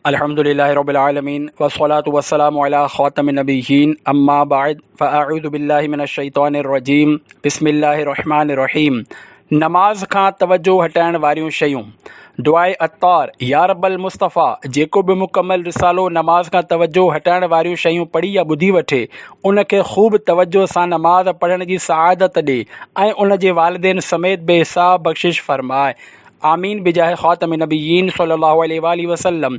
अल्हम्दुलिल्लाहि रब्बिल आलमीन वस्सलातु वस्सलामु अला खातमिन नबिय्यीन अम्मा बाद फ़अऊज़ु बिल्लाहि मिनश शैतानिर रजीम बिस्मिल्लाहिर रहमानिर रहीम। नमाज खां तवज्जो हटाइण वारियूं शयूं। दुआए अत्तार या रब्बल मुस्तफ़ा, जेको बि मुकमल रिसालो नमाज खां तवज्जो हटाइण वारियूं शयूं पढ़ी या ॿुधी वठे, उनखे ख़ूब तवज्जो सां नमाज पढ़ण जी सआदत ॾे ऐं उन जे वालिदैन समेत बेहिसाब बख़्शिश फ़रमाए। आमीन बिजाह ख़ातमिन नबिय्यीन सल्लल्लाहु अलैहि वसल्लम।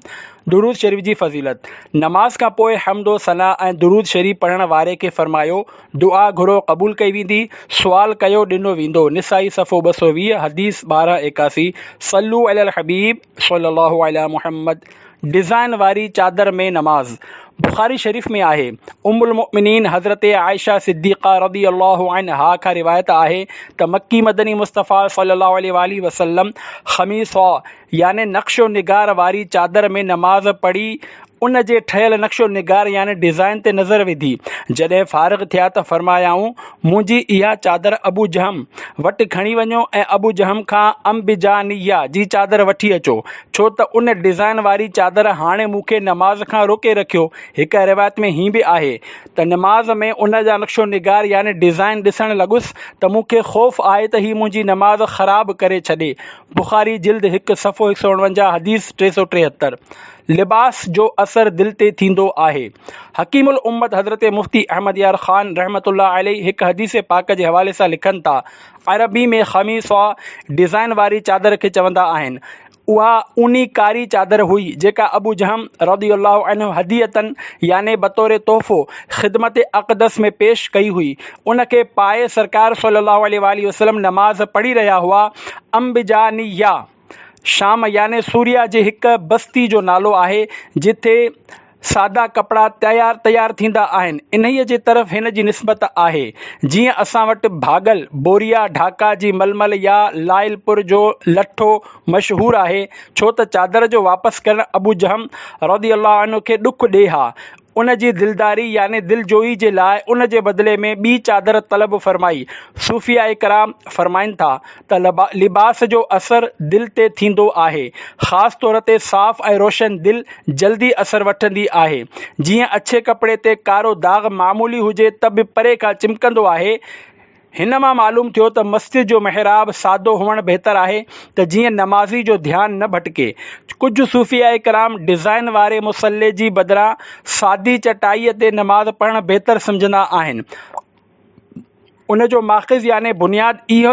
दुरूद शरीफ़ जी फ़ज़ीलत। नमाज खां पोइ हम्दो सना ऐं दुरूद शरीफ़ पढ़ण वारे खे फ़रमायो, दुआ घुरो क़बूल कई वेंदी, सुवाल कयो ॾिनो वेंदो। निसाई सफ़ो 220, हदीस 1281। सल्लू अलल हबीब सल्लल्लाहु अला मुहम्मद। डिज़ाइन वारी चादर में नमाज। बुखारी शरीफ़ में आहे, उम्मुल मोमिनीन हज़रत आयशा सिद्दीक़ा रज़ियल्लाहु अन्हा खां रिवायत आहे त मक्की मदनी मुस्तफ़ा सल्लल्लाहु अलैहि वसल्लम ख़मीसा याने नक्शो निगार वारी चादर में नमाज पढ़ी उन जे ठहियल नक्शो निगार याने डिज़ाइन ते नज़र विधी। जॾहिं फ़ारिग़ थिया त फ़रमायाऊं, मुंहिंजी इहा चादर अबू जहम वटि खणी वञो ऐं अबू जहम खां अंबिजानिया जी चादर वठी अचो, छो त उन डिज़ाइन वारी चादर हाणे मूंखे नमाज खां रोके रखियो। हिक रिवायत में हीअं बि आहे त नमाज में उन जा नक्शो निगार याने डिज़ाइन ॾिसणु लॻुसि त मूंखे ख़ौफ़ आहे त हीअ मुंहिंजी नमाज ख़राब करे छॾे। बुखारी जिल्द 1 सफ़ो 149, हदीस 373। लिबास जो असर दिल ते थींदो आहे। हकीमुल उम्मत हज़रत मुफ्ती अहमद यार ख़ान रहमतुल्लाह अलैहि हिक हदीस पाक जे हवाले सां लिखनि था, अरबी में ख़मीसा डिज़ाइन वारी चादर खे चवंदा आहिनि। उहा ऊनी कारी चादर हुई जेका अबू जहम रज़ियल्लाहु अन्हु हदीयतन याने बतौर तोहफ़ो ख़िदमत अक़दस में पेश कई हुई। उनखे पाए सरकार सल्लल्लाहु अलैहि वसल्लम नमाज पढ़ी रहिया हुआ। अंबिजानिया शाम याने सूरिया जे हिक बस्ती जो नालो आहे जिथे सादा कपिड़ा तयार थींदा आहिनि। इन्हीअ जे तरफ़ हिन जी निस्बत आहे। जीअं असां वटि भागल बोरिया ढाका जी मलमल या लाइलपुर जो लठो मशहूरु आहे, छो त चादर जो वापसि करणु अबू जहम रज़ियल्लाहु अन्हु खे ॾुख ॾे हा। उन जी दिलदारी याने दिलजोई जे लाइ उन जे बदिले में ॿी चादर तलब फ़रमाई। सूफ़िया कराम फ़रमाइनि था त लिबास जो असर दिल ते थींदो आहे। ख़ासि तौर ते साफ़ ऐं रोशन दिल जल्दी असर वठंदी आहे। जीअं अछे कपिड़े ते कारो दाग़ मामूली हुजे त बि परे खां चिमकंदो आहे। हिन मां मालूम थियो त मस्जिद जो महराब सादो हुअणु बहितर आहे त जीअं नमाज़ी जो ध्यानु न भटके। कुझु सूफ़िया कराम डिज़ाइन वारे मुसल्ले जी बदिरां सादी चटाईअ ते नमाज़ पढ़णु बहितर सम्झंदा आहिनि। उन जो माख़िज़ याने बुनियाद इहा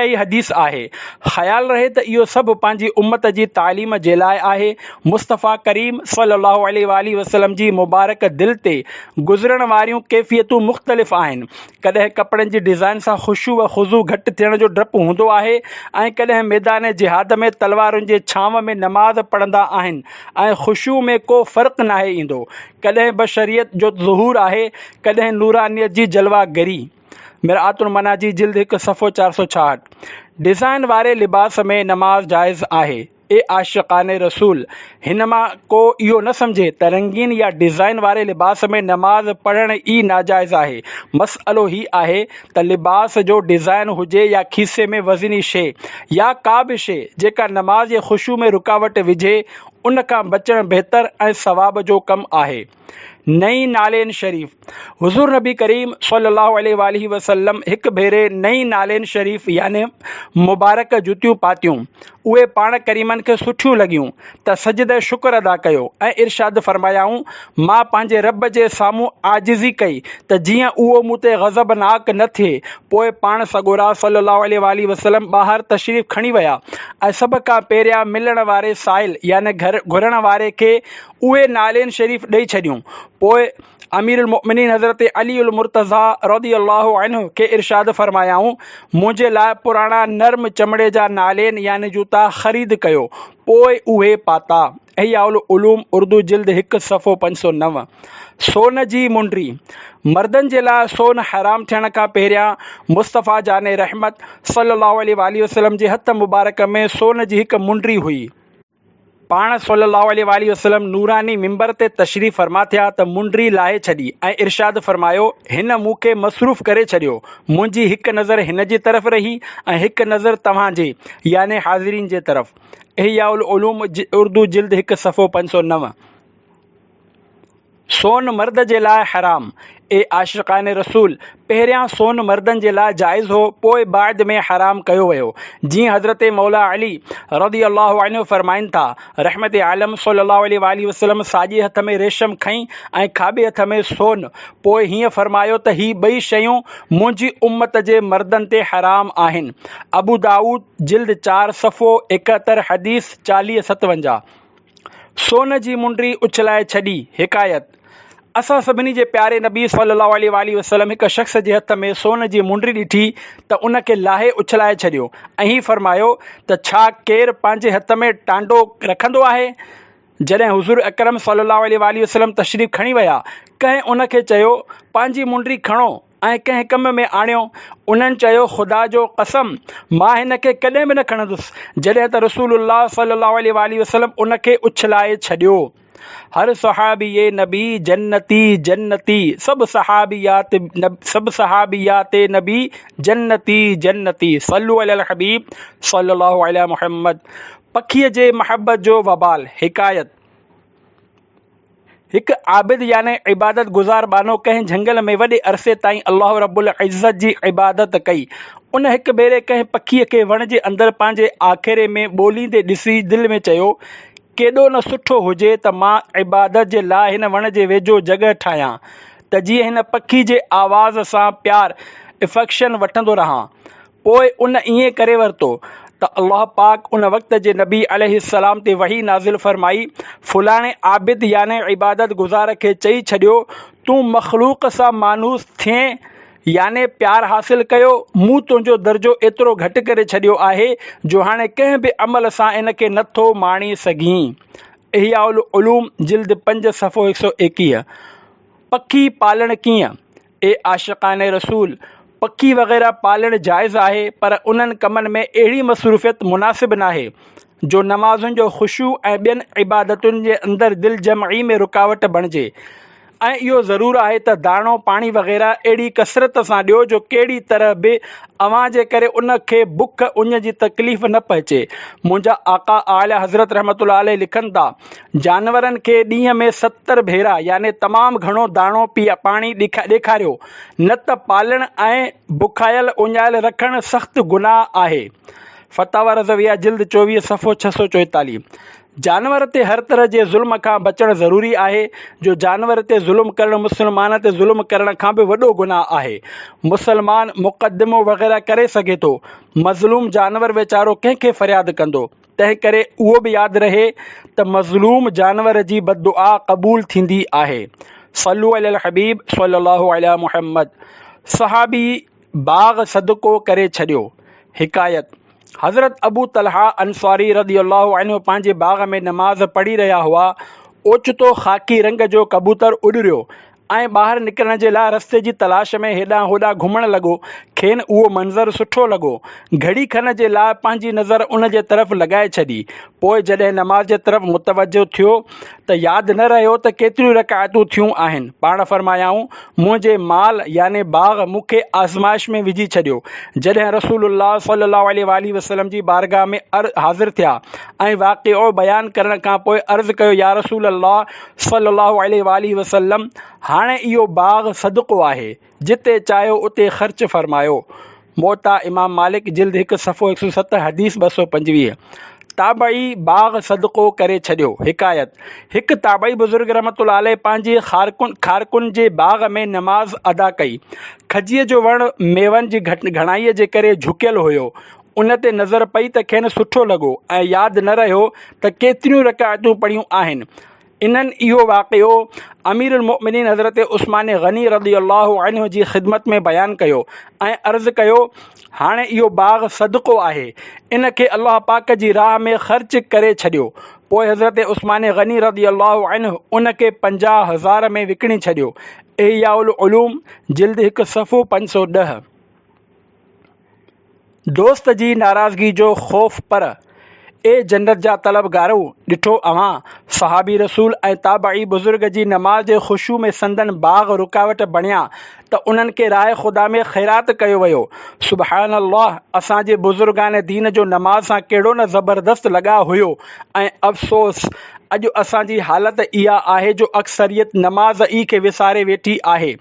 ई हदीस आहे। ख़्यालु रहे त इहो सभु पंहिंजी उम्मत जी तालीम जे लाइ आहे। मुस्तफ़ा करीम सल्लल्लाहु अलैहि वसल्लम जी मुबारक दिल ते गुज़रण वारियूं कैफ़ियतूं मुख़्तलिफ़ आहिनि। कॾहिं कपिड़नि जी डिज़ाइन सां ख़ुशू व ख़ुज़ू घटि थियण जो डपु हूंदो आहे ऐं कॾहिं मैदान जिहाद में तलवारुनि जे छांव में नमाज़ पढ़ंदा आहिनि ऐं ख़ुशू में को फ़र्क़ु नाहे ईंदो। कॾहिं बशरियत जो ज़ुहूर आहे, कॾहिं नूरानियत जी जलवागरी। मिरातुल मनाजी जिल्द 1 सफ़ो 466। डिज़ाइन वारे लिबास में नमाज जाइज़ आहे। ए आशिक़ाने रसूल, हिन मां को इहो न सम्झे त रंगीन या डिज़ाइन वारे लिबास में नमाज पढ़ण ई नाजाइज़ आहे। मसइलो ही आहे त लिबास जो डिज़ाइन हुजे या खीसे में वज़नी शइ या का बि शइ जेका नमाज जे ख़ुशू में रुकावट विझे, उन खां बचणु बहितर ऐं सवाब जो कमु आहे। नई नालेन शरीफ़। हुज़ूर नबी करीम सल्लल्लाहु अलैहि वसल्लम हिकु भेरे नई नालेन शरीफ़ याने मुबारक जुतियूं पातियूं। उहे पाण करीमनि खे सुठियूं लॻियूं त सजदे शुक्र अदा कयो ऐं इरशाद फ़रमायाऊं, मां पंहिंजे रब जे साम्हूं आजिज़ी कई त जीअं उहो मूं ते ग़ज़बनाक न थिए। पोइ पाण सॻोरा सल्लल्लाहु अलैहि वसल्लम ॿाहिरि तशरीफ़ खणी विया ऐं सभ खां पहिरियां मिलण वारे साइल याने घुरण वारे खे उहे नालेन शरीफ़ ॾेई छॾियूं। पोइ अमीरुल मोमिनीन हज़रत अली उल मुर्तज़ा रज़ियल्लाहु अन्हु खे इरशाद फ़रमायाऊं, मुंहिंजे लाइ पुराणा नर्म चमड़े जा नालेन याने जूता ख़रीद कयो। पोइ उहे पाता। इहयाउल उलूम उर्दू जिल्द 1 सफ़ो 509। सोन जी मुंडी। मर्दनि जे लाइ सोन हराम थियण खां पहिरियां मुस्तफ़ा जाने रहमत सल्लल्लाहु अलैहि वसल्लम जे हथ मुबारक में सोन जी हिकु मुंडी हुई। पाण सल्लल्लाहु अलैहि वसल्लम नूरानी मिंबर ते तशरीफ़ फरमा थिया त मुंडी लाहे छॾी ऐं इरशाद फरमायो, हिन मूंखे मसरूफ़ करे छॾियो। मुंहिंजी हिकु नज़र हिन जी तरफ़ रही ऐं हिकु नज़र तव्हांजे याने हाज़िरीन जे तरफ़। इहिया उल उलूम उर्दू जिल्द 1 सफ़ो 509। सोन मर्द जे लाइ हराम। ए आशिक़ान रसूल, पहिरियां सोन मर्दनि जे लाइ जाइज़ हो, पोइ बाद में हराम कयो वियो। जीअं हज़रत मौला अली रज़ी अल्लाहु अन्हु फरमाइनि था, रहमत आलम सल्लल्लाहु अलैहि वसल्लम साॼे हथ में रेशम खईं ऐं खाॿे हथ में सोन, पोइ हीअं फरमायो त ही ॿई शयूं मुंहिंजी उम्मत जे मर्दनि ते हराम आहिनि। अबू दाऊद जिल्द 4 सफ़ो 71 हदीस 4057। सोन जी मुंडी उछलाए छॾी। हिकायत। असां सभिनी जे प्यारे नबी सल्लल्लाहु अलैहि वसल्लम हिकु शख़्स जे हथ में सोन जी मुंडी ॾिठी त उनखे लाहे उछलाए छॾियो ऐं हीअ फरमायो त छा केरु पंहिंजे हथ में टांडो रखंदो आहे? जॾहिं हुज़ूर अकरम सल्लल्लाहु अलैहि वसल्लम तशरीफ़ खणी विया, कंहिं उनखे चयो, पंहिंजी मुंडी खणो ऐं कंहिं कम में आणियो। उन्हनि चयो, ख़ुदा जो कसम, मां हिन खे कॾहिं बि न खणंदुसि। जॾहिं त रसूलुल्लाह सल्लल्लाहु अलैहि वसल्लम उनखे उछलाए छॾियो। हर सहाबी नबी जन्नती जन्नती, सब सहाबियात नबी जन्नती जन्नती, सल्लु अलल हबीब सल्लल्लाहु अलैहि मुहम्मद। पखीअ जे महबत जो वबाल। हिकायत। हिकु आबिद याने इबादत गुज़ार बानो कंहिं झंगल में वॾे अरसे ताईं अल्लाह रब्बुल इज़्ज़त जी इबादत कई। उन हिकु भेरे कंहिं पखीअ खे वण जे अंदरि पंहिंजे आखेरे में ॿोलींदे ॾिसी दिलि में चयो, केॾो न सुठो हुजे त मां इबादत जे लाइ हिन वण जे वेझो जॻह ठाहियां, त जीअं हिन पखी जे आवाज़ सां प्यार इफेक्शन वठंदो रहां। पोइ उन ईअं करे वरितो त अल्लाह पाक उन वक़्त जे नबी अलैहिस्सलाम ते वही नाज़िल फरमाई, फुलाणे आबिद याने इबादत गुज़ार खे चई छॾियो, तूं मख़लूक़ सां मानूस थिए याने प्यार हासिल कयो। मूं तुंहिंजो दर्जो एतिरो घटि करे छॾियो आहे जो हाणे कंहिं बि अमल सां इन खे नथो माणी सघीं। इहिया उल उलूम जिल्द 5 सफ़ो 121। पखी पालण कीअं? ए आशिक़ान रसूल, पखी वग़ैरह पालण जाइज़ आहे, पर उन्हनि कमनि में अहिड़ी मसरूफ़ियत मुनासिब नाहे जो नमाज़ुनि जो ख़ुशू ऐं ॿियनि इबादतुनि जे अंदरि दिलि जमई में रुकावट बणिजे। ऐं इहो ज़रूरु आहे त दाणो पाणी वग़ैरह अहिड़ी कसरत सां ॾियो जो कहिड़ी तरह बि अव्हां जे करे उनखे बुख उञ जी तकलीफ़ न पहुचे। मुंहिंजा आका आला हज़रत रहमतुल्लाह अलैह लिखनि था, जानवरनि खे ॾींहं में 70 भेरा याने तमामु घणो दाणो पाणी ॾेखारियो, न त पालण ऐं बुखायल उञायल रखणु सख़्तु गुनाह आहे। फतावा रज़विया जिल्द 24 सफ़ो 644। जानवर ते हर तरह जे ज़ुल्म खां बचणु ज़रूरी आहे, जो जानवर ते ज़ुल्म करणु मुस्लमान ते ज़ुल्म करण खां बि वॾो गुनाह आहे। मुसलमान मुक़दमो वग़ैरह करे सघे थो, मज़लूम जानवर वीचारो कंहिंखे फ़रियाद कंदो। तंहिं करे उहो बि यादि रहे त मज़लूम जानवर जी बददुआ क़बूल थींदी आहे। सल्लु अलल हबीब सल्लल्लाहु अलैहि मुहम्मद। सहाबी बाग़ सदको करे छॾियो। हिकायत। हज़रत अबू तलहा अंसारी रज़ी अल्लाहु अन्हु पंहिंजे बाग़ में नमाज़ पढ़ी रहिया हुआ। ओचितो ख़ाकी रंग जो कबूतर उॾरियो ऐं ॿाहिरि निकिरण जे लाइ रस्ते जी तलाश में हेॾां होॾां घुमणु लॻो। खेनि उहो मंज़रु सुठो लॻो। घड़ी खन जे लाइ पंहिंजी नज़र उन जे तरफ़ लॻाए छॾी। पोइ जॾहिं नमाज़ जे तरफ़ मुतवजो थियो त यादि न रहियो त केतिरियूं रकातूं थियूं आहिनि। पाण फरमायाऊं, मुंहिंजे माल याने बाग़ मूंखे आज़माइश में विझी छॾियो। जॾहिं रसूलुल्लाह सल्लल्लाहु अलैहि वसल्लम जी बारगाह में हाज़िर थिया ऐं वाक़िओ बयानु करण खां पोइ अर्ज़ु कयो, या रसूलल्लाह सल्लल्लाहु अलैहि वसल्लम, हाणे इहो बाग़ सदको आहे, जिते चाहियो उते ख़र्च फरमायो। मोता इमाम मालिक जिल्द 1 सफ़ो 107 हदीस 225। ताबई बाग़ सदको करे छॾियो। हिकायत। हिकु ताबई बुज़ुर्ग रहमतुल्लाह अलैह पंहिंजी खारकुनि जे बाग़ में नमाज़ अदा कई। खजीअ जो वणु मेवनि जी घणाईअ जे करे झुकियल हुयो। उन ते नज़र पई त खेनि सुठो लॻो ऐं यादि न रहियो त केतिरियूं रकातूं पढ़ियूं आहिनि। इन्हनि इहो वाक़िओ अमीरुल मोमिनीन हज़रत उस्मान गनी रज़ी अल्लाहु अन्हु जी ख़िदमत में बयानु कयो ऐं अर्ज़ु कयो, हाणे इहो बाग़ सदको आहे, इन खे अल्लाह पाक जी राह में ख़र्च करे छॾियो। पोइ हज़रत उस्मान गनी रज़ी अल्लाहु अन्हु उन खे 50,000 में विकिणी छॾियो। इहिया उल उलूम जिल्द 1 सफ़ो 510। दोस्त जी नाराज़गी जो ख़ौफ़ पर। ए जन्नत जा तलबगारो, ॾिठो अवां सहाबी रसूल ऐं ताबई बुज़ुर्ग जी नमाज़ जे ख़ुशू में संदन बाग़ रुकावट बणिया त उन्हनि खे राय ख़ुदा में ख़ैरात कयो वियो। सुबहान अल्लाह, असांजे बुज़ुर्गान दीन जो नमाज़ सां कहिड़ो न ज़बरदस्त लॻाउ हुयो। ऐं अफ़सोस, अॼु असांजी हालत इहा आहे जो अक्सरियत नमाज़ ई खे विसारे वेठी आहे।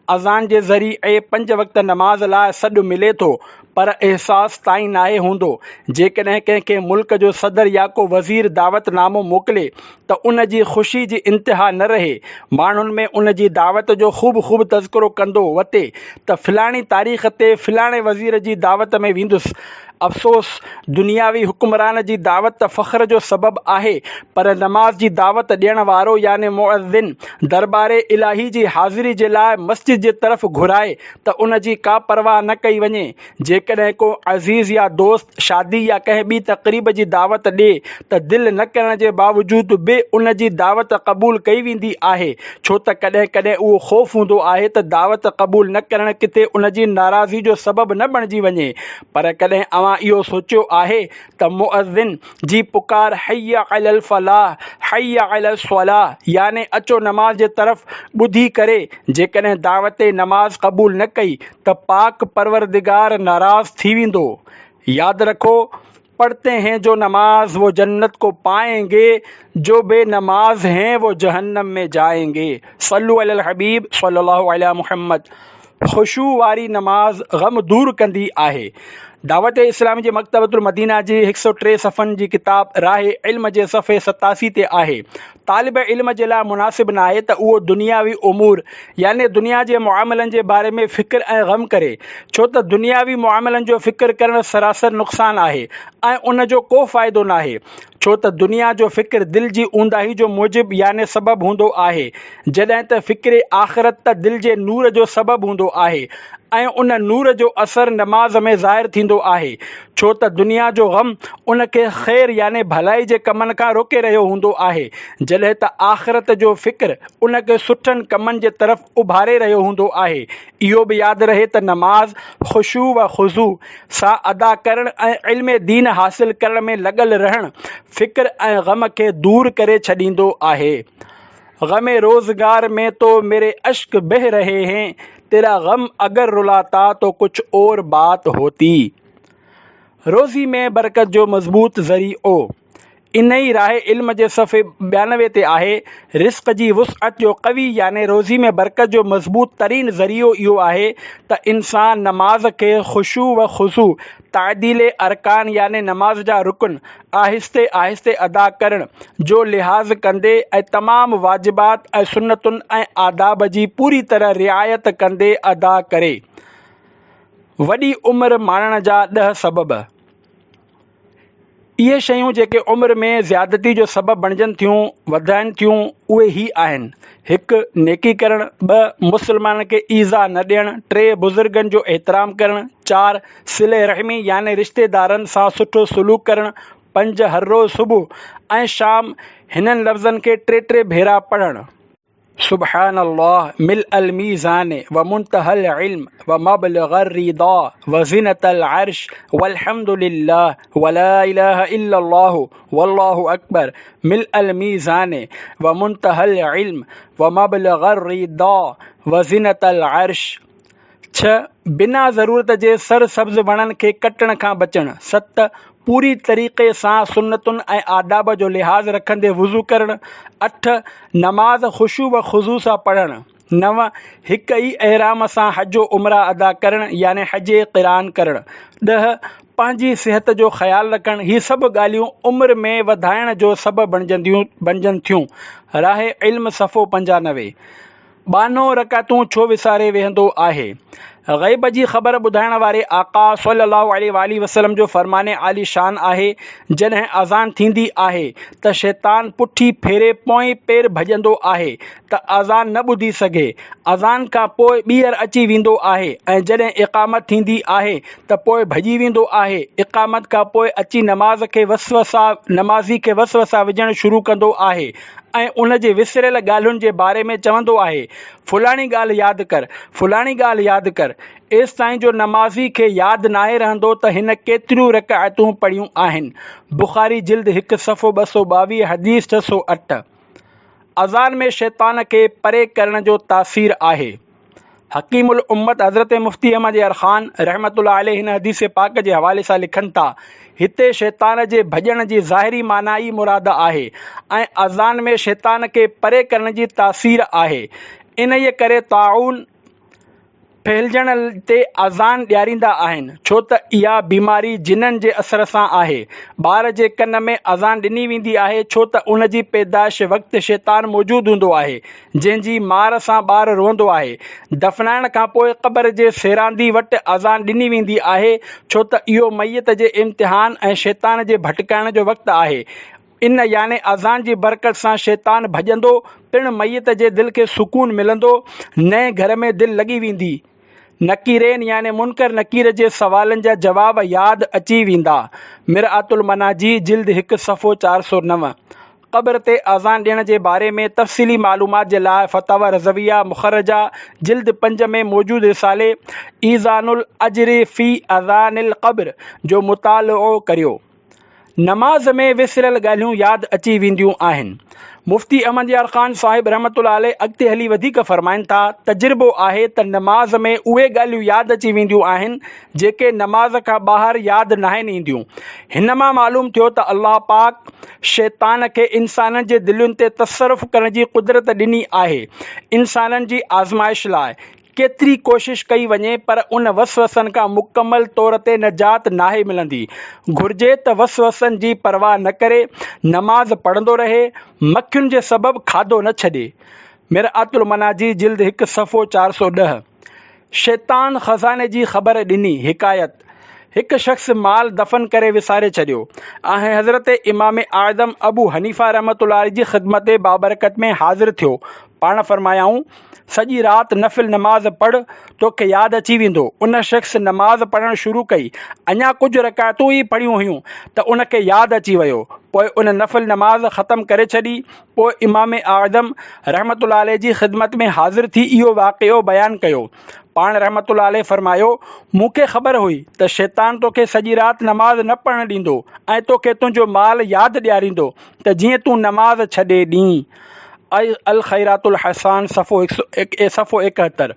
अज़ान जे ज़रिए 5 वक़्त नमाज़ लाइ सॾु मिले थो, पर अहसास ताईं नाहे हूंदो। जेकॾहिं कंहिंखे मुल्क जो सदर या को वज़ीर दावतनामो मोकिले त उन जी ख़ुशी जी इंतिहा न रहे, माण्हुनि में उन जी दावत जो ख़ूब तज़किरो कंदो वते त फ़लाणी तारीख़ ते फ़लाणे वज़ीर जी दावत में वेंदुसि। अफ़सोस, दुनियावी हुक्मरान जी दावत त फ़ख्र जो सबबु आहे, पर नमाज़ जी दावत ॾियण वारो याने मुअज़्ज़िन दरबारे इलाही जी हाज़िरी जे लाइ मस्जिद जे तरफ़ घुराए त उन जी का परवाह न कई वञे। जेकॾहिं को अज़ीज़ या दोस्त शादी या कंहिं ॿी तक़रीब जी दावत ॾिए त दिलि न करण जे बावजूदि बि उन जी दावत क़बूल कई वेंदी आहे, छो त कॾहिं कॾहिं उहो ख़ौफ़ हूंदो आहे त दावत क़बूल न करणु किथे उन जी नाराज़गी जो सबबु न बणिजी वञे। पर कॾहिं अवां इहो सोचियो आहे त मुअज़्ज़िन जी पुकार हय्य अलल फलाह, हय्य अलल स्वलाह, याने अचो नमाज़ जे तरफ़, ॿुधी करे जेकॾहिं दावत नमाज़ क़बूल न कई त पाक परवरदिगार नाराज़ थी वेंदो। यादि रखो, पढ़ते हैं जो नमाज वो जन्नत को पाएंगे, जो बेनमाज हैं वो जहन्नम में जाएंगे। सल्लु अलल हबीब सल्लल्लाहु अलैहि मुहम्मद। ख़ुशू वारी नमाज ग़म दूर कंदी आहे। दावत इस्लामी जे मकतबतुल मदीना जी 103 सफ़नि जी किताब राह इल्म जे सफ़े 87 ते आहे। तालिब इल्म जे लाइ मुनासिब न आहे त उहो दुनियावी उमूर याने दुनिया जे मुआमलनि जे बारे में फ़िक्र ऐं ग़म करे, छो त दुनियावी मुआमलनि जो फ़िक्र करणु सरासर नुक़सानु आहे ऐं उन जो को फ़ाइदो न आहे, छो त दुनिया जो फ़िक्र दिलि जी ऊंदाही जो मूजिबु याने सबबु हूंदो आहे, जॾहिं त फ़िक्र आख़िरत त दिलि जे नूर जो सबबु हूंदो आहे ऐं उन नूर जो असरु नमाज़ में ज़ाहिर थींदो आहे, छो त दुनिया जो ग़म उन खे ख़ैर याने भलाई जे कमनि खां रोके रहियो हूंदो आहे, जॾहिं त आख़िरत जो फ़िक्र उन खे सुठनि कमनि जे तरफ़ उभारे रहियो हूंदो आहे। इहो बि यादि रहे त नमाज़ ख़ुशू व ख़ुज़ू सां अदा करणु ऐं इल्म दीन हासिल करण में लॻल रहणु फ़िक्र ऐं ग़म खे दूर करे छॾींदो आहे। ग़मे रोज़गार में तो मेरे अश्क बह रहे हैं, तेरा गम अगर रुलाता तो कुछ और बात होती। रोज़ी में बरकत जो मज़बूत ज़रियो इन ई राह इल्म जे सफ़े 92 ते आहे। रिस्क जी वुसअत जो क़वी याने रोज़ी में बरकत जो मज़बूत तरीन ज़रियो इहो आहे त इंसान नमाज़ खे ख़ुशू व ख़ुशू तादील अरकान याने नमाज़ जा रुकन आहिस्ते आहिस्ते अदा करण जो लिहाज़ कंदे ऐं तमामु वाजिबात ऐं सुन्नतुनि ऐं आदाब जी पूरी तरह रिआयत कंदे अदा करे। वॾी उमिरि माणण जा 10 सबब। इहे शयूं जेके उमिरि में ज़्यादती जो सबबु बणिजनि थियूं, वधाइनि थियूं, उहे ई आहिनि। 1 नेकी करणु, 2 मुस्लमान खे ईज़ा न ॾियणु, 3 बुज़ुर्गनि जो एतिराम करणु, 4 सिले रहमी याने रिश्तेदारनि सां सुठो सलूक करणु, 5 हर रोज़ सुबुह ऐं शाम हिननि लफ़्ज़नि खे 3 भेरा पढ़णु। सुबहान अल्लाह मिल अल मीज़ान व मुंतहल इल्म व मबलग़र रिदा व ज़िनतल अर्श वल्हम्दुलिल्लाह व ला इलाहा इल्लल्लाह वल्लाहु अकबर। मिल अल मीज़ान व मुंतहल इल्म व मबलग़र रिदा व ज़िनतल अर्श। 6 बिना ज़रूरत जे सर सब्ज़ वणनि खे कटण खां बचणु। 7 पूरी तरीक़े सां सुन्नतुनि ऐं आदाब जो लिहाज़ रखंदे वुज़ू करणु। 8 नमाज़ ख़ुशू व ख़ुज़ू सां पढ़णु। 9 हिक ई अहराम सां हज उमरा अदा करणु याने हज क़िरान करणु। 10 पंहिंजी सिहत जो ख़्यालु रखणु। हीअ सभु ॻाल्हियूं उमिरि में वधाइण जो सबबु बणिजनि थियूं। राह इल्म सफ़ो 95। 92 रकातूं छो विसारे वेहंदो आहे। ग़ैब जी ख़बर ॿुधाइण वारे आका सल्लल्लाहु अलैहि वसल्लम जो फ़रमाने आली शान आहे, जॾहिं अज़ान थींदी आहे त शैतान पुठी फेरे पोइ पेर भॼंदो आहे त अज़ान न ॿुधी सघे। अज़ान खां पोइ ॿीहर अची वेंदो आहे ऐं जॾहिं इक़ामत थींदी आहे त पोइ भॼी वेंदो आहे। इक़ामत खां पोइ अची नमाज़ी खे वसवसा विझणु शुरू कंदो आहे ऐं उन जे विसरियल ॻाल्हियुनि जे बारे में चवंदो आहे फलाणी ॻाल्हि यादि कर, फलाणी ॻाल्हि यादि कर, एसि ताईं जो नमाज़ी खे यादि नाहे रहंदो त हिन केतिरियूं रकातूं पढ़ियूं आहिनि। बुख़ारी जिल्द 1 सफ़ो 222 हदीस 608। अज़ान में शैतान खे परे करण जो तासीर आहे। हकीमुल उम्मत हज़रत मुफ्ती अहमद यार ख़ान रहमतुल्लाह अलैह हिन हदीस पाक जे हवाले सां लिखनि था, हिते शैतान जे भॼण जी ज़ाहिरी माना ई मुराद आहे ऐं अज़ान में शैतान खे परे करण जी तासीर आहे। इन जे करे ताउन फैलजण ते अज़ान ॾियारींदा आहिनि, छो त इहा बीमारी जिन्हनि जे असर सां आहे। ॿार जे कन में अज़ान ॾिनी वेंदी आहे छो त उन जी पैदाइश वक़्तु शैतान मौजूदु हूंदो आहे, जंहिंजी मार सां ॿारु रोअंदो आहे। दफ़नाइण खां पोइ क़बर जे सेरांदी वटि अज़ान ॾिनी वेंदी आहे छो त इहो मैयत जे इम्तिहान ऐं शैतान जे भटकाइण जो वक़्तु आहे। इन याने अज़ान जी बरकत सां शैतान भॼंदो, पिणु मैयत जे दिलि खे सुकून मिलंदो, नए घर में दिलि लॻी वेंदी, नकीरेन याने मुनकर नकीर जे सवालनि जा जवाब यादि अची वेंदा। मिरआतुल मनाजी जिल्द 1 सफ़ो 409। क़ब्र ते अज़ान ॾियण जे बारे में तफ़सीली मालूमात जे लाइ फ़तावा रज़विया मुख़रजा जिल्द 5 में मौजूदु रिसाले ईज़ानुल अजरि फ़ी अज़ानिल क़ब्र जो मुतालो करियो। नमाज़ में विसरियल ॻाल्हियूं यादि अची वेंदियूं आहिनि। मुफ्ती अहमद यार ख़ान साहिब रहमतुल्लाह अलैह अॻिते हली वधीक फ़रमाइनि था, तजुर्बो आहे त नमाज़ में उहे ॻाल्हियूं यादि अची वेंदियूं आहिनि जेके नमाज़ खां ॿाहिरि यादि नाहिनि ईंदियूं। हिन मां मालूम थियो त अल्लाह पाक शैतान खे इंसाननि जे दिलुनि ते तसरुफ़ करण जी क़ुदरत ॾिनी आहे। इंसाननि जी आज़माइश लाइ केतिरी कोशिशि कई वञे पर उन वसवसनि खां मुकमल तौर ते निजात नाहे मिलंदी। घुर्जे त वसवसनि जी परवाह न करे नमाज़ पढ़ंदो रहे, मखियुनि जे सबबु खाधो न छॾे। मिरआतुल मनाजी जिल्द 1 सफ़ो 410। शैतान ख़ज़ाने जी ख़बर ॾिनी। हिकायत, हिकु शख़्स माल दफ़न करे विसारे छॾियो ऐं हज़रत इमाम आज़म अबू हनीफ़ा रहमतुल्लाह जी ख़िदमत बाबरकत में हाज़िर थियो। पाण फ़रमायाऊं, सॼी राति नफ़िल नमाज़ पढ़, तोखे यादि अची वेंदो। उन शख़्स नमाज़ पढ़णु शुरू कई, अञा कुझु रकातूं ई पढ़ियूं हुयूं त उनखे यादि अची वियो। पोइ उन नफ़िल नमाज़ ख़तमु करे छॾी। पोइ इमाम आज़म रहमतुल्लाह अलैह जी ख़िदमत में हाज़िर थी इहो वाक़ियो बयानु कयो। पाण रहमतुल्लाह अलैह फ़रमायो, मूंखे ख़बर हुई त शैतान तोखे सॼी राति नमाज़ न पढ़णु ॾींदो ऐं तोखे तुंहिंजो माल यादि ॾियारींदो त जीअं तूं नमाज़ छॾे ॾीं। अल ख़ैरातुल हसान सफ़ो 71।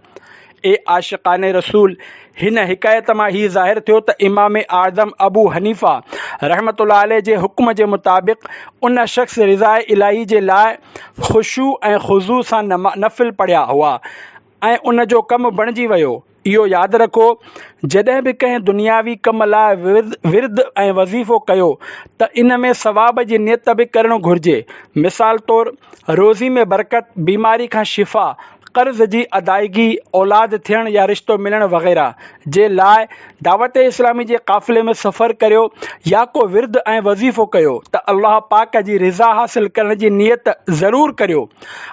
ए आशिक़ाने रसूल, हिन हिकायत मां ही ज़ाहिर थियो त इमाम आज़म अबू हनीफ़ा रहमतुल्लाह अलैह जे हुक्म जे मुताबिक़ उन शख़्स रिज़ाए इलाही जे लाइ ख़ुशू ऐं ख़ुज़ू सां नफ़िल पढ़िया हुआ ऐं उन जो कमु बणिजी वियो। इहो यादि रखो, जॾहिं बि कंहिं दुनियावी कम लाइ विर्द ऐं वज़ीफ़ो कयो त इन में सवाब जी नियत बि करणु घुरिजे। मिसाल तौरु रोज़ी में बरकत, बीमारी खां शिफ़ा, कर्ज़ जी अदायगी, औलाद थियणु या रिश्तो मिलणु वग़ैरह जे लाइ दावत इस्लामी जे क़ाफ़िले में सफ़र करियो या को विर्द ऐं वज़ीफ़ो कयो त अल्लाह पाक जी रिज़ा हासिल करण जी नियत ज़रूरु करियो।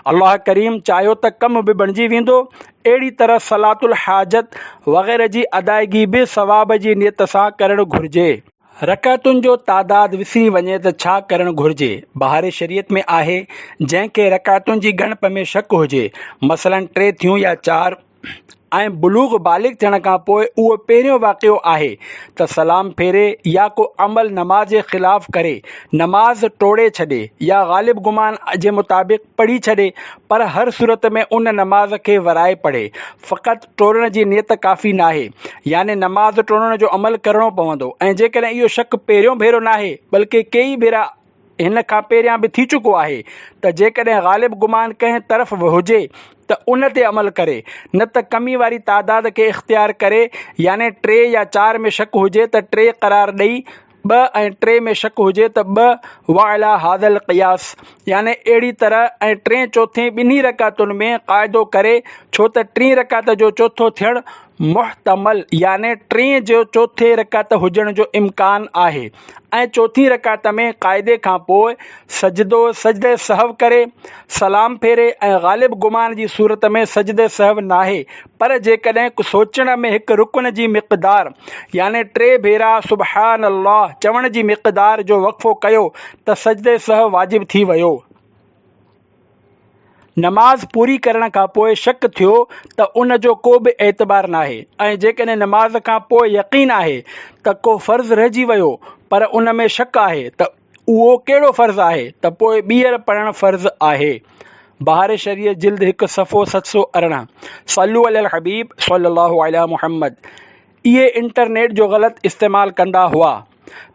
अल्लाह करीम चाहियो त कमु बि बणिजी वेंदो। अहिड़ी तरह सलातुल हाजत वग़ैरह जी अदायगी बि सवाब जी नियत सां करणु घुरिजे। रकातुनि जो तादाद विसरी वञे त छा करणु घुरिजे? बहारे शरीयत में आहे जंहिंखे रकातुनि जी ॻणप में शक हुजे, मसलन 3 थियूं या 4, ऐं बुलूग़ बालिग़ थियण खां पोइ उहो पहिरियों वाक़ियो आहे त सलाम फेरे या को अमल नमाज़ जे ख़िलाफ़ करे नमाज़ टोड़े छॾे या ग़ालिब गुमान जे मुताबिक़ पढ़ी छॾे, पर हर सूरत में उन नमाज़ खे वराए पढ़े। फ़क़ति टोड़ण जी नियत काफ़ी नाहे, याने नमाज़ टोड़ण जो अमल करणो पवंदो। ऐं जेकॾहिं इहो शक पहिरियों भेरो नाहे बल्कि कई भेरा हिन खां पहिरियां बि थी चुको आहे त जेकॾहिं ग़ालिब गुमान कंहिं तरफ़ हुजे त उन ते अमल करे, न त कमी वारी तादाद खे इख़्तियार करे, याने 3 या 4 में शक हुजे त 3 क़रार ॾेई, 2 ऐं 3 में शक हुजे त 2 वाला हादल क़ियास, याने अहिड़ी तरह ऐं 3 चौथे ॿिन्ही रकातुनि में क़ाइदो करे, छो त 3 रकात जो चौथो थियणु मुहतमल याने 3 जो चौथे रकात हुजण जो इम्कान आहे ऐं चौथी रकात में क़ाइदे खां पोइ सजदे सहव करे सलाम फेरे ऐं ग़ालिब गुमान जी सूरत में सजदे सहव नाहे, पर जेकॾहिं सोचण में हिकु रुकन जी मिक़दार याने 3 भेरा सुबहान अल्लाह चवण जी मिक़दार जो वक़फ़ो कयो त सजदे सहव वाजिब थी वियो। नमाज़ पूरी करण खां पोइ शक थियो त उन जो को बि एतबार नाहे ऐं जेकॾहिं नमाज़ खां पोइ यकीन आहे त को फ़र्ज़ु रहिजी वियो पर उन में शक आहे त उहो कहिड़ो फ़र्ज़ु आहे त पोइ ॿीहर पढ़णु फ़र्ज़ु आहे। बहार शरीयत जिल्द 1 सफ़ो 718 सल्लू अलल हबीब सल्लल्लाहु अला मुहम्मद। इहे इंटरनेट जो ग़लति इस्तेमालु कंदा हुआ।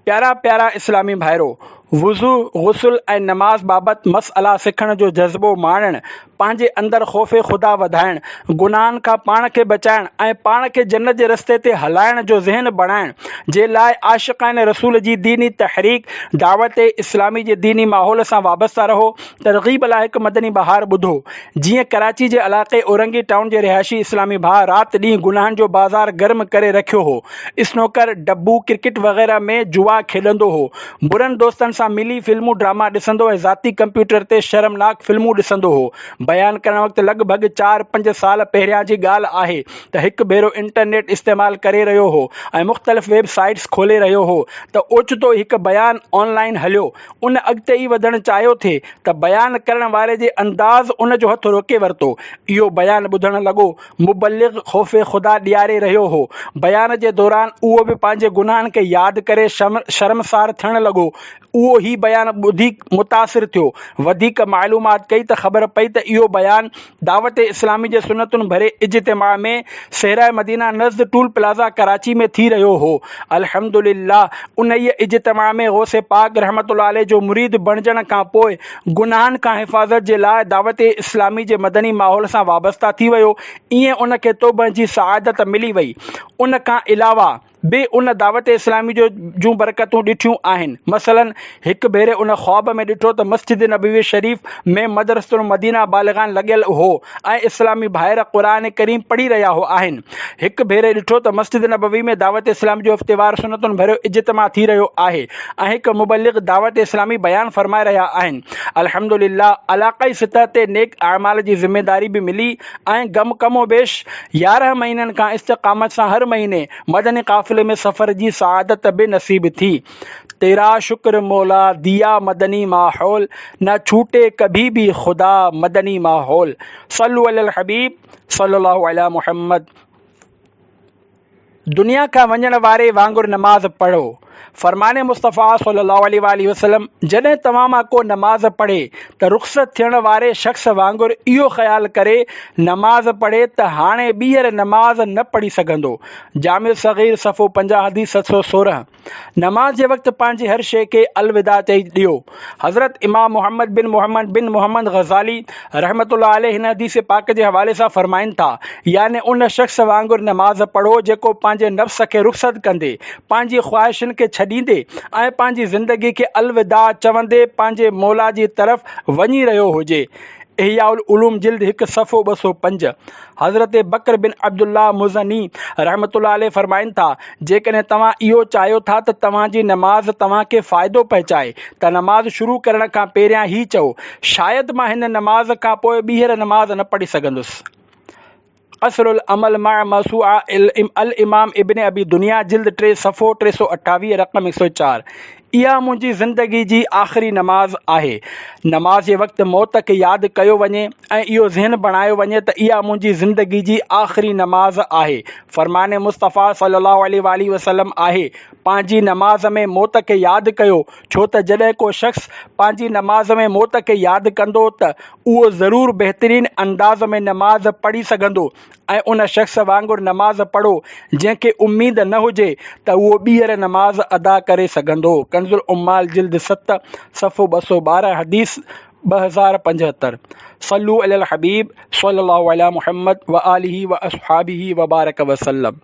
प्यारा प्यारा इस्लामी भाइरो, वुज़ू गुस्ल ऐं नमाज़ बाबति मसइला सिखण जो जज़्बो माणणु, पंहिंजे अंदरि ख़ौफ़ ख़ुदा वधाइणु, गुनाहनि खां पाण खे बचाइणु ऐं पाण खे जन्नत जे रस्ते ते हलाइण जो ज़हन बणाइण जे लाइ आशिक़ान रसूल जी दीनी तहरीक दावत इस्लामी जे दीनी माहौल सां वाबस्ता रहो। तरग़ीब लाइ हिकु मदनी बहार ॿुधो। जीअं कराची जे इलाइक़े औरंगी टाउन जे रिहायशी इस्लामी भाउ राति ॾींहुं गुनाहनि जो बाज़ार गर्म करे रखियो हो। स्नोकर, डब्बू, क्रिकेट वग़ैरह में जुआ खेॾंदो हो। बुरनि दोस्तनि सां मिली फिल्मूं ड्रामा ॾिसंदो ऐं ज़ाती कंप्यूटर ते शर्मनाक फिल्मूं ॾिसंदो हो। बयानु करण वक़्तु लॻभॻि 4-5 साल पहिरियां जी ॻाल्हि आहे त हिकु भेरो इंटरनेट इस्तेमालु करे रहियो हो ऐं मुख़्तलिफ़ वेबसाइट्स खोले रहियो हो त ओचितो हिकु बयानु ऑनलाइन हलियो। उन अॻिते ई वधणु चाहियो थे त बयानु करण वारे जे अंदाज़ उन जो हथु रोके वरितो। इहो बयानु ॿुधणु लॻो। मुबल्लिग़ ख़ौफ़ ख़ुदा ॾियारे रहियो हो। बयान जे दौरान उहो बि पंहिंजे गुनाहनि खे यादि करे शर्मसार थियणु लॻो। उहो ही बयानु ॿुधी मुतासिर थियो। वधीक मालूमात कई त ख़बर पई त इहो बयानु दावत इस्लामी जे सुनतुनि भरे इज्तिमा में सहरा मदीना नज़द टूल प्लाज़ा कराची में थी रहियो हो। अल्हम्दुलिल्लाह उन इज्तिमा में गौसे पाक रहमतुल्लाह अलैह जो मुरीद बणजण खां पोइ गुनाहनि खां हिफ़ाज़त जे लाइ दावत इस्लामी जे मदनी माहौल सां वाबस्ता थी वियो। ईअं उन खे तौबह जी सआदत मिली वई। उन खां अलावा बि उन दावत इस्लामी जूं बरकतूं ॾिठियूं आहिनि। मसलन हिकु भेरे उन ख्वाब में ॾिठो त मस्जिद नबवी शरीफ़ में मदरसतुल मदीना बालिग़ान लॻियल हो ऐं इस्लामी भाइर क़ुरान करीम पढ़ी रहिया आहिनि। हिकु भेरे ॾिठो त मस्जिद नबवी में दावत इस्लामी जो हफ़्तेवार सुनतुनि भरियो इज्तिमा थी रहियो आहे ऐं हिकु मुबल्लिग़ दावत इस्लामी बयानु फ़रमाए रहिया आहिनि। अल्हम्दुलिल्लाह इलाक़ाई सतह ते नेक अमाल जी ज़िम्मेदारी बि मिली ऐं कमोबेश 11 महीननि खां इस्तिक़ामत सां हर महीने मदनी काफ़िले में सफ़र जी सआदत भी नसीब थी। तेरा शुक्र मौला दिया मदनी माहौल, न छूटे कभी भी खुदा मदनी माहौल। सल्लु अलल हबीब सल्लल्लाहु अला मुहम्मद। दुनिया का वञण वारे वांगुरु नमाज़ पढ़ो। फरमाने मुस्तफ़ा सल्लल्लाहु अलैहि वसल्लम जॾहिं तव्हां मां को नमाज़ पढ़े त रुख़्सत थियण वारे शख़्स वांगुरु इहो ख़्यालु करे नमाज़ पढ़े त हाणे ॿीहर नमाज़ न पढ़ी सघंदो। जामिअ सग़ीर सफ़ो 50 हदीस 716। नमाज़ जे वक़्तु पंहिंजी हर शइ खे अलविदा चई ॾियो। हज़रत इमाम मुहम्मद बिन मोहम्मद ग़ज़ाली रहमतुल्लाह अलैह हिन हदीस पाक जे हवाले सां फरमाइनि था, यानी उन शख़्स वांगुरु नमाज़ पढ़ो जेको पंहिंजे नफ़्स खे रुख़्सत कंदे, पंहिंजी ख़्वाहिशुनि खे छॾींदे ऐं पंहिंजी ज़िंदगी खे अलविदा चवंदे पंहिंजे मौला जी तरफ़ वञी रहियो हुजे। इहयाउल उलूम जिल्द 1 सफ़ो 205। हज़रत बकर बिन अब्दुल्लाह मुज़नी रहमतुल्लाह अलैह फरमाइनि था, जेकॾहिं तव्हां इहो चाहियो था त तव्हांजी नमाज़ तव्हांखे फ़ाइदो पहुचाए त नमाज़ शुरू करण खां पहिरियां ई चओ, शायदि मां हिन नमाज़ खां पोइ ॿीहर नमाज़ न पढ़ी सघंदुसि। असरुल अमल मा मसूआ अल इमाम इब्न अबी दुनिया जिल्द 3 सफ़ो 328 रक़म 104। इहा मुंहिंजी ज़िंदगी जी आख़िरी नमाज़ आहे। नमाज़ जे वक़्तु मौत खे यादि कयो वञे ऐं इहो ज़हन बणायो वञे त इहा मुंहिंजी ज़िंदगी जी आख़िरी नमाज़ आहे। फरमाने मुस्तफ़ा सल्लल्लाहु अलैहि वसल्लम आहे, पंहिंजी नमाज़ में मौत खे यादि कयो, छो त जॾहिं को शख़्स पंहिंजी नमाज़ में मौत खे यादि कंदो त उहो ज़रूरु बहितरीन अंदाज़ में नमाज़ पढ़ी सघंदो ऐं उन शख़्स वांगुरु नमाज़ पढ़ो जंहिंखे उमेद न हुजे त उहो ॿीहर नमाज़ अदा करे सघंदो। कंज़ुल उम्माल जिल्द 7 सफ़ो 212 हदीस 2075। सल्लू अलल हबीब सल्लल्लाहु अला मुहम्मद व आलिहि व अस्हाबिहि व बारक वसल्लम।